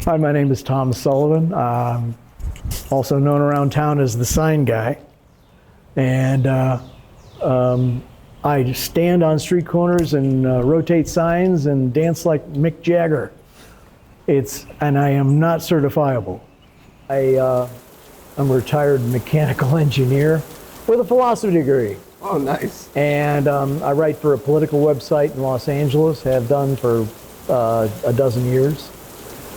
Hi, my name is Tom Sullivan, also known around town as the sign guy. And I stand on street corners and rotate signs and dance like Mick Jagger. And I am not certifiable. I'm a retired mechanical engineer with a philosophy degree. Oh, nice. And I write for a political website in Los Angeles, have done for a dozen years.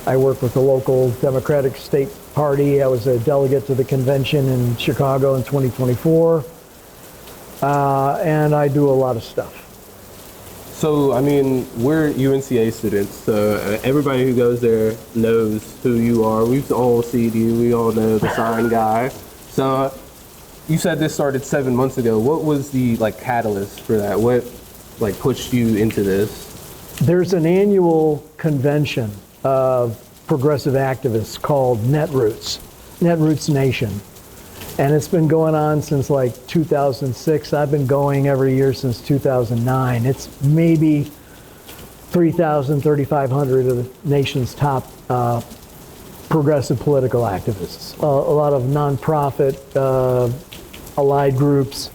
I work with the local Democratic State Party. I was a delegate to the convention in Chicago in 2024. And I do a lot of stuff. So, I mean, we're UNCA students, so everybody who goes there knows who you are. We've all seen you. We all know the sign guy. So, you said this started 7 months ago. What was the catalyst for that? What pushed you into this? There's an annual convention of progressive activists called Netroots Nation. And it's been going on since 2006. I've been going every year since 2009. It's maybe 3,000, 3,500 of the nation's top progressive political activists. A lot of nonprofit allied groups.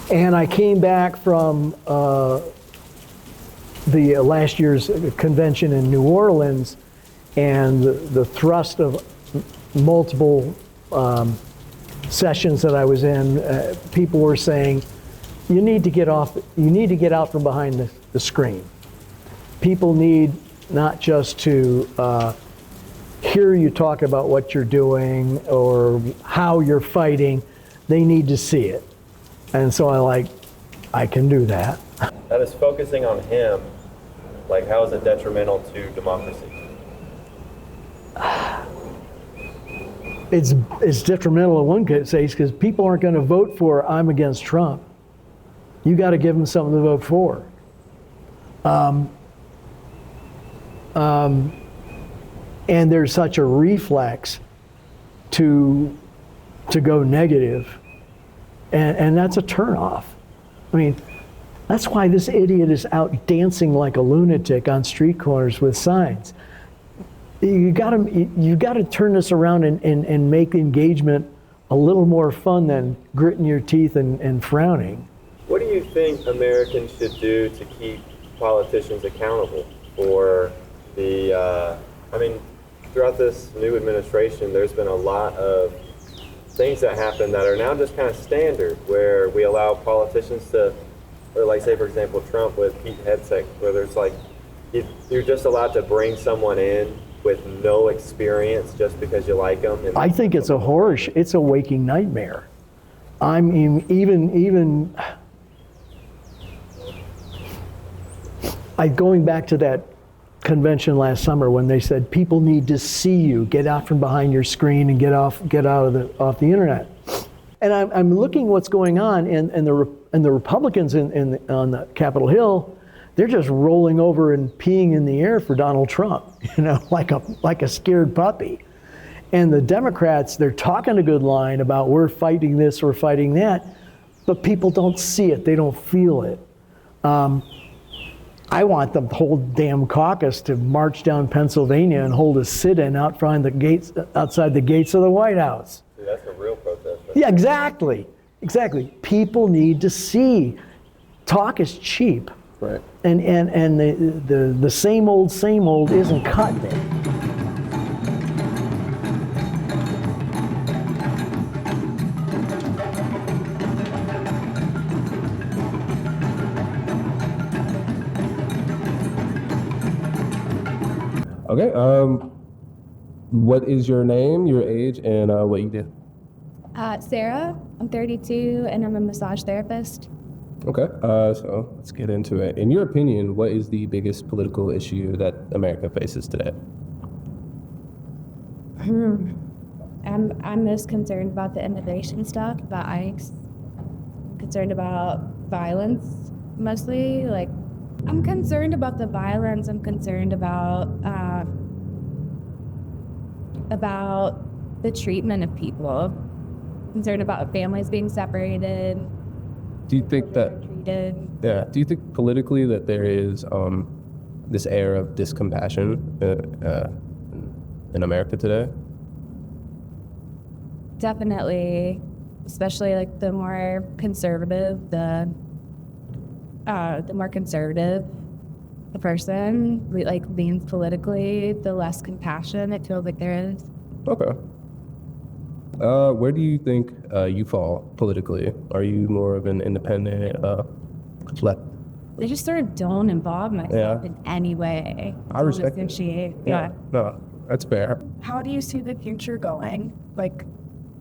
And I came back from the last year's convention in New Orleans, and the thrust of multiple sessions that I was in, people were saying, you need to get out from behind the screen. People need not just to hear you talk about what you're doing or how you're fighting, they need to see it. And so I can do that. That is focusing on him. How is it detrimental to democracy? It's detrimental in one case because people aren't going to vote for I'm against Trump. You got to give them something to vote for. And there's such a reflex to go negative, and that's a turnoff. I mean, that's why this idiot is out dancing like a lunatic on street corners with signs. You got to turn this around and make engagement a little more fun than gritting your teeth and frowning. What do you think Americans should do to keep politicians accountable for throughout this new administration, there's been a lot of things that happen that are now just kind of standard, where we allow politicians to, or say for example Trump with Pete Hegseth, where there's you're just allowed to bring someone in with no experience just because you like them. And I think it's it's a waking nightmare. I mean, even going back to that convention last summer when they said people need to see you, get out from behind your screen and get off the internet. And I'm looking what's going on, and the Republicans on the Capitol Hill, they're just rolling over and peeing in the air for Donald Trump, like a scared puppy. And the Democrats, they're talking a good line about we're fighting this, we're fighting that, but people don't see it, they don't feel it. I want the whole damn caucus to march down Pennsylvania and hold a sit-in outside the gates of the White House. See, that's a real protest. Yeah, exactly. People need to see. Talk is cheap. Right. And the same old isn't cutting it. Okay. What is your name, your age, and what you do? Sarah, I'm 32, and I'm a massage therapist. Okay, so let's get into it. In your opinion, what is the biggest political issue that America faces today? I'm most concerned about the immigration stuff, about ICE. I'm concerned about violence, mostly. I'm concerned about the violence. I'm concerned about the treatment of people. I'm concerned about families being separated. Do you think that? Treated. Yeah. Do you think politically that there is this air of discompassion in America today? Definitely, especially like the more conservative the person leans politically, the less compassion it feels like there is. Okay. Where do you think you fall politically? Are you more of an independent left? I just sort of don't involve myself in any way. I respect it. Associate. Yeah. No, that's fair. How do you see the future going, like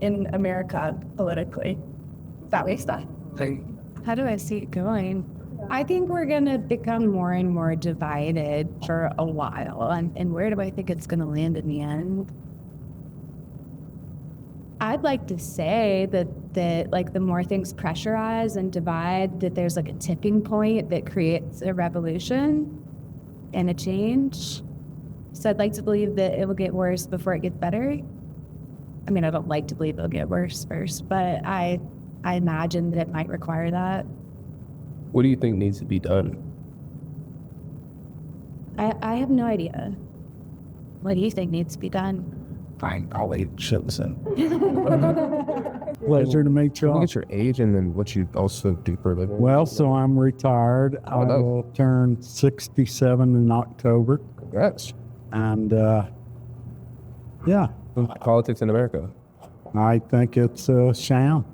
in America politically? That way stuff. How do I see it going? I think we're going to become more and more divided for a while. And where do I think it's going to land in the end? I'd like to say that like the more things pressurize and divide, that there's like a tipping point that creates a revolution and a change. So I'd like to believe that it will get worse before it gets better. I mean, I don't like to believe it'll get worse first, but I imagine that it might require that. What do you think needs to be done? I have no idea. What do you think needs to be done? Fine, I'll wait. Listen. Pleasure to meet you Look all. at your age and then what you also do for a living. Well, so I'm retired. I no. will turn 67 in October. Congrats. And yeah, Politics in America. I think it's a sham.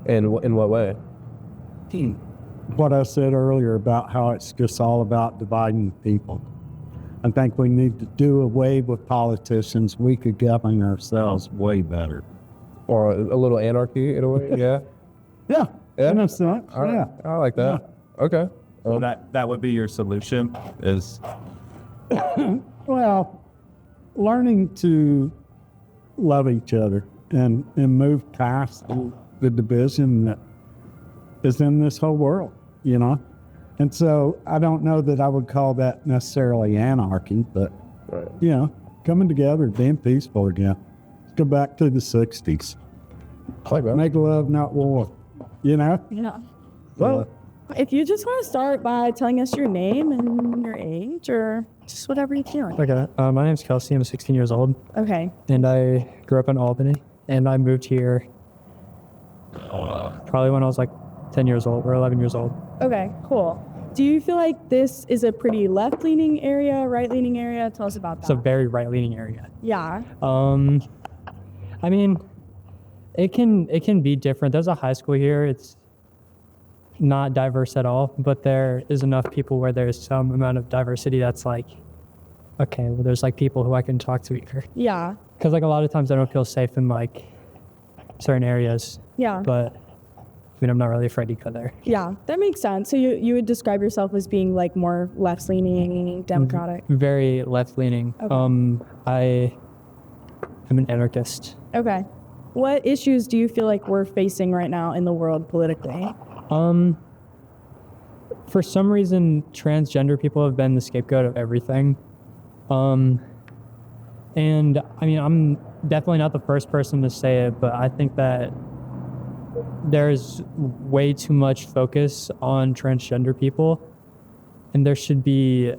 And in what way? What I said earlier about how it's just all about dividing people. I think we need to do away with politicians. We could govern ourselves way better. Or a little anarchy in a way? Yeah. Yeah, Yeah? in a sense, All right. yeah. I like that. Okay. So that would be your solution is Well, learning to love each other and move past the division that is in this whole world, you know? And so I don't know that I would call that necessarily anarchy, but, Right. you know, coming together, being peaceful again. Let's go back to the 60s. I like that. Make love, not war, you know? Yeah. Well, If you just want to start by telling us your name and your age or just whatever you feel like. Okay, my name's Kelsey. I'm 16 years old, Okay. and I grew up in Albany, and I moved here probably when I was like 10 years old or 11 years old. Okay, cool. Do you feel like this is a pretty left-leaning area, right-leaning area? Tell us about that. It's a very right-leaning area. Yeah. I mean, it can be different. There's a high school here. It's not diverse at all, but there is enough people where there's some amount of diversity that's like, okay, well, there's like people who I can talk to here. Yeah. Because like a lot of times I don't feel safe in like certain areas, Yeah. but I mean, I'm not really afraid to go there. Yeah, that makes sense. So you would describe yourself as being like more left-leaning, democratic. Very left-leaning. Okay. I am an anarchist. Okay. What issues do you feel like we're facing right now in the world politically? For some reason, transgender people have been the scapegoat of everything. And I mean, I'm definitely not the first person to say it, but I think that there's way too much focus on transgender people, and there should be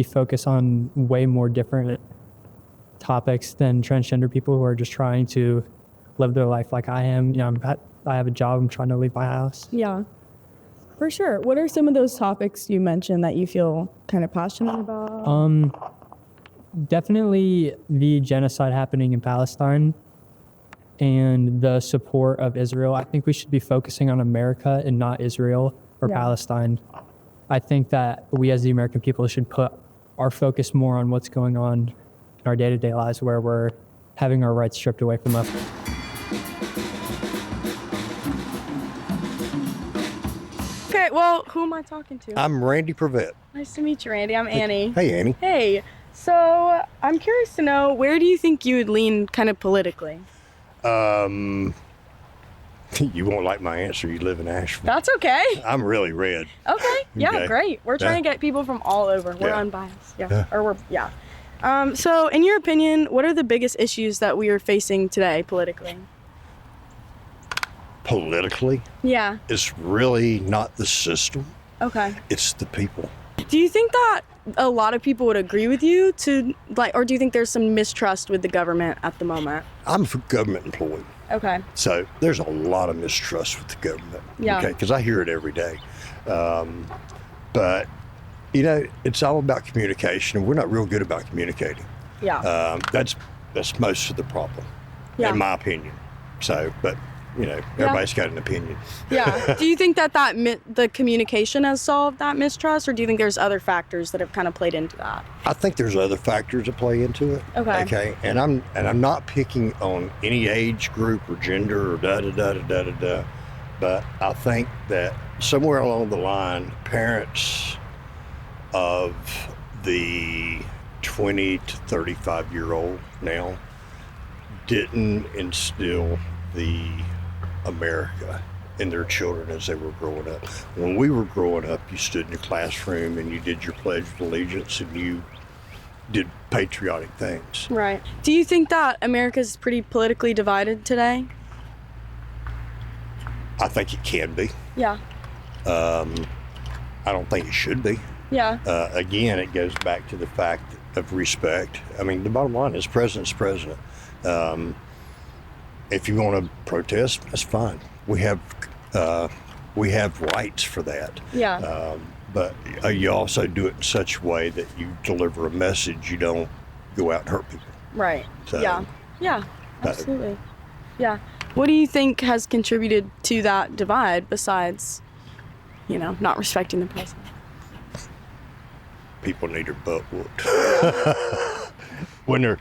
focus on way more different topics than transgender people who are just trying to live their life like I am. You know, I have a job. I'm trying to leave my house. Yeah, for sure. What are some of those topics you mentioned that you feel kind of passionate about? Definitely the genocide happening in Palestine and the support of Israel. I think we should be focusing on America and not Israel or Yeah. Palestine. I think that we as the American people should put our focus more on what's going on in our day-to-day lives where we're having our rights stripped away from us. Okay, well, who am I talking to? I'm Randy Prevett. Nice to meet you, Randy. I'm Annie. Hey, Annie. Hey, so I'm curious to know, where do you think you would lean kind of politically? You won't like my answer. You live in Asheville. That's okay. I'm really red. Okay. Yeah, Okay. great. We're trying to get people from all over. We're Yeah. unbiased. Yeah. Yeah. Or we're, yeah. So in your opinion, what are the biggest issues that we are facing today politically? Politically, Yeah. it's really not the system. Okay. It's the people. Do you think that a lot of people would agree with you to like, or do you think there's some mistrust with the government at the moment? I'm a government employee. Okay. So there's a lot of mistrust with the government. Yeah. Okay, because I hear it every day. But, it's all about communication, and we're not real good about communicating. Yeah. That's most of the problem, Yeah. in my opinion. So, but, everybody's got an opinion. Yeah. Do you think that the communication has solved that mistrust, or do you think there's other factors that have kind of played into that? I think there's other factors that play into it. Okay. Okay. And I'm not picking on any age group or gender or da. But I think that somewhere along the line, parents of the 20 to 35-year-old now didn't instill the America in their children as they were growing up. When we were growing up, you stood in your classroom and you did your Pledge of Allegiance and you did patriotic things. Right. Do you think that America's pretty politically divided today? I think it can be. Yeah. I don't think it should be. Yeah. Again, it goes back to the fact of respect. I mean, the bottom line is president's president. If you want to protest, that's fine. We have rights for that. Yeah. But you also do it in such a way that you deliver a message. You don't go out and hurt people. Right. So, yeah. Yeah. Absolutely. Yeah. What do you think has contributed to that divide besides, not respecting the president? People need their butt whooped. When they're,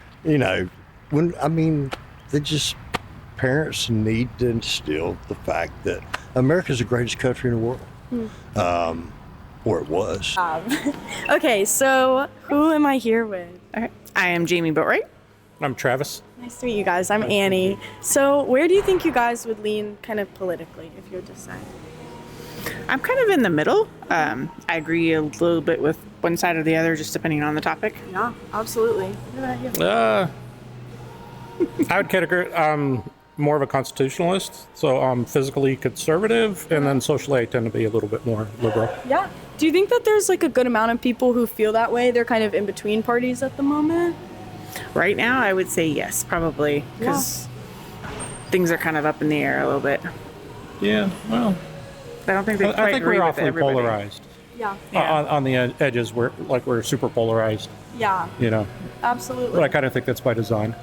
parents need to instill the fact that America's the greatest country in the world. Or it was. Okay, so who am I here with? All right. I am Jamie Boatwright. I'm Travis. Nice to meet you guys. I'm Annie. So where do you think you guys would lean kind of politically, if you would decide? I'm kind of in the middle. I agree a little bit with one side or the other, just depending on the topic. Yeah, absolutely. What about you? I would categorize, I'm more of a constitutionalist, so I'm physically conservative, and then socially I tend to be a little bit more liberal. Yeah. Do you think that there's like a good amount of people who feel that way? They're kind of in between parties at the moment? Right now, I would say yes, probably, because things are kind of up in the air a little bit. Yeah, well, I don't think they quite I think agree we're with awfully everybody. polarized. Yeah. On the edges, we're super polarized. Yeah. Absolutely. But I kind of think that's by design.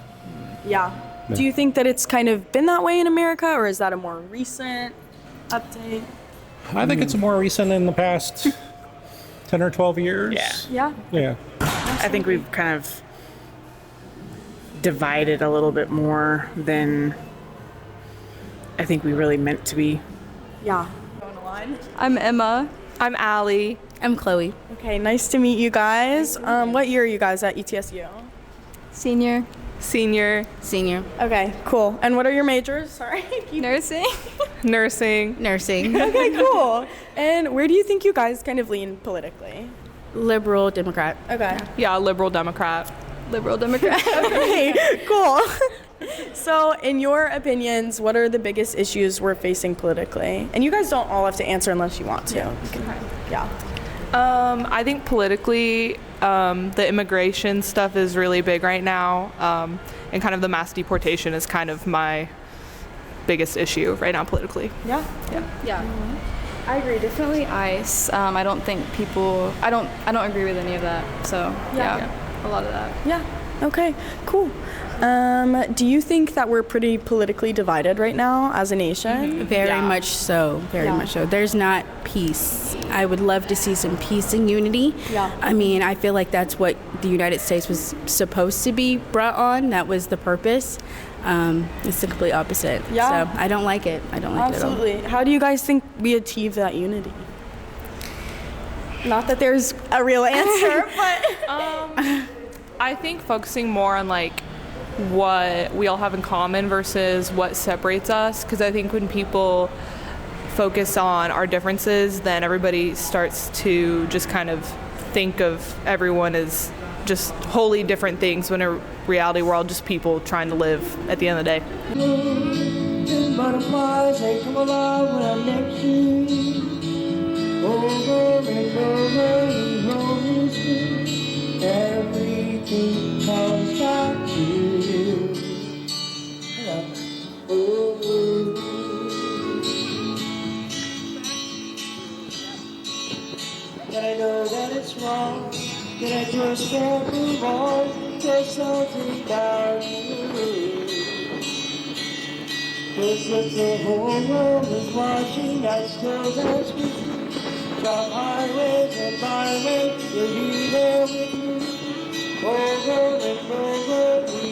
Yeah. Do you think that it's kind of been that way in America, or is that a more recent update? I think it's more recent in the past 10 or 12 years. Yeah. Yeah. I think we've kind of divided a little bit more than I think we really meant to be. Yeah. I'm Emma. I'm Allie. I'm Chloe. Okay, nice to meet you guys. What year are you guys at ETSU? Senior. Senior. Okay, cool. And what are your majors? Sorry. Nursing. Nursing. Okay, cool. And where do you think you guys kind of lean politically? Liberal Democrat. Okay. Yeah, liberal Democrat. Okay, cool. So, in your opinions, what are the biggest issues we're facing politically? And you guys don't all have to answer unless you want to. Yeah. I think politically, the immigration stuff is really big right now, and kind of the mass deportation is kind of my biggest issue right now politically. Yeah. I agree. Definitely ICE. I don't think people. I don't agree with any of that. So yeah, a lot of that. Yeah. Okay. Cool. Do you think that we're pretty politically divided right now as a nation? Very much so. Very much so. There's not peace. I would love to see some peace and unity. Yeah. I mean, I feel like that's what the United States was supposed to be brought on. That was the purpose. It's the complete opposite. Yeah. So I don't like it. I don't like it at all. Absolutely. How do you guys think we achieve that unity? Not that there's a real answer, but I think focusing more on like what we all have in common versus what separates us, because I think when people focus on our differences, then everybody starts to just kind of think of everyone as just wholly different things, when in reality we're all just people trying to live at the end of the day. Butterflies, they come alive when I'm next to you. Over and over we always do. Everything comes back to you. But I know that it's wrong, that I just can't move on. There's something about you. 'Cause if the whole world is watching, I still dance with you. Drop highways and byways, you'll be there with me. Over and over, we